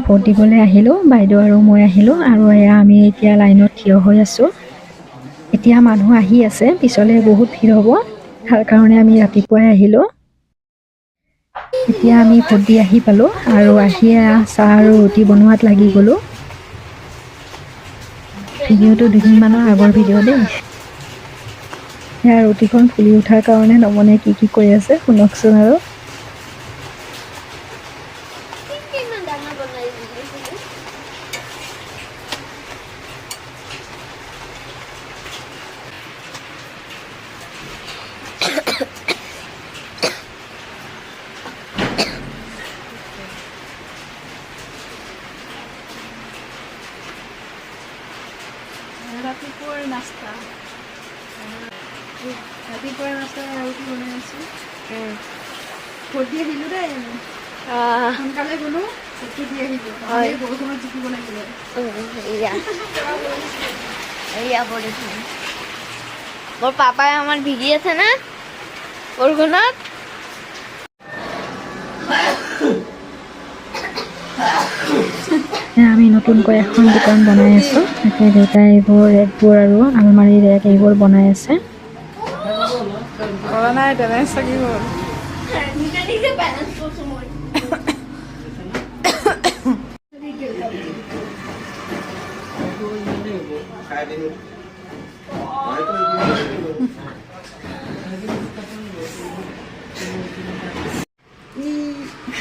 Vote দিবলৈ আহিলোঁ, বাইদেউ আৰু মই আহিলোঁ আৰু এয়া আমি এতিয়া লাইনত থিয় হৈ আছোঁ। এতিয়া মানুহ আহি আছে, পিছলৈ বহুত ভিৰ হ'ব, তাৰ কাৰণে আমি ৰাতিপুৱাই আহিলোঁ। এতিয়া আমি ভোট দি আহি পালোঁ আৰু আহিয়ে চাহ আৰু ৰুটি বনোৱাত লাগি গ'লোঁ। ভিডিঅ'টো দুদিনমানৰ আগৰ ভিডিঅ' দেই। সেয়া ৰুটিখন ফুলি উঠাৰ কাৰণে নমনে কি কৰি আছে শুনকচোন আৰু। ৰাতিপুৱাৰ নাস্তা ৰুটি বনাই আছোঁ। ভোট দি আহিলোঁ দেই, সোনকালে গ'লোঁ, ভোটটো দি আহিলোঁ। বৰষুণত জিকিব লাগিলে। মোৰ পাপাই আমাৰ ভিগি আছে না বৰষুণত। আমি নতুনকৈ এখন দোকান বনাই আছোঁ। তাকে দেউতাই এইবোৰ ৰেকবোৰ আৰু আলমাৰী ৰেক এইবোৰ বনাই আছে। কৰা নাই বেলেঞ্চ থাকি গ'ল।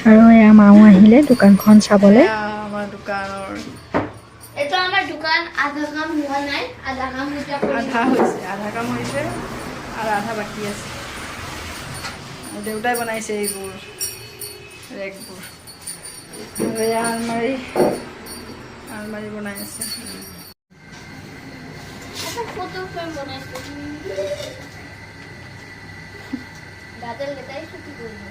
আৰু এয়া মাও আহিলে দোকানখন চাবলৈ। আমাৰ দোকানৰ এইটো আমাৰ দোকান আধা কাম হোৱা নাই, আধা কাম আধা কাম হৈছে আৰু আধা বাকী আছে। দেউতাই বনাইছে এইবোৰ ৰেকবোৰ, আৰু এয়া আলমাৰী বনাই আছে। ফটো ফ্ৰেম বনাইছো দাদাৰ লেটাই ছুটি কৰবো।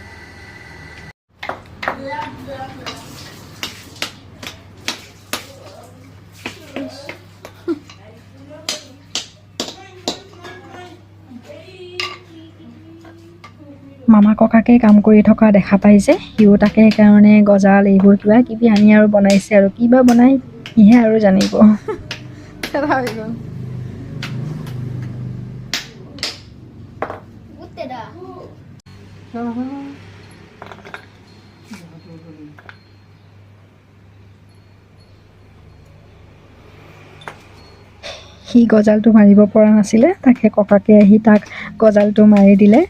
মামা ককাকে কাম কৰি থকা দেখা পাই যে, সিও তাকে কাৰণে গজাল এইবোৰ কিবা কিবি আনি আৰু বনাইছে, আৰু কিবা বনাই সিহে আৰু জানিব। সি গজালটো মাৰিব পৰা নাছিলে, তাকে ককাকে আহি তাক গজালটো মাৰি দিলে।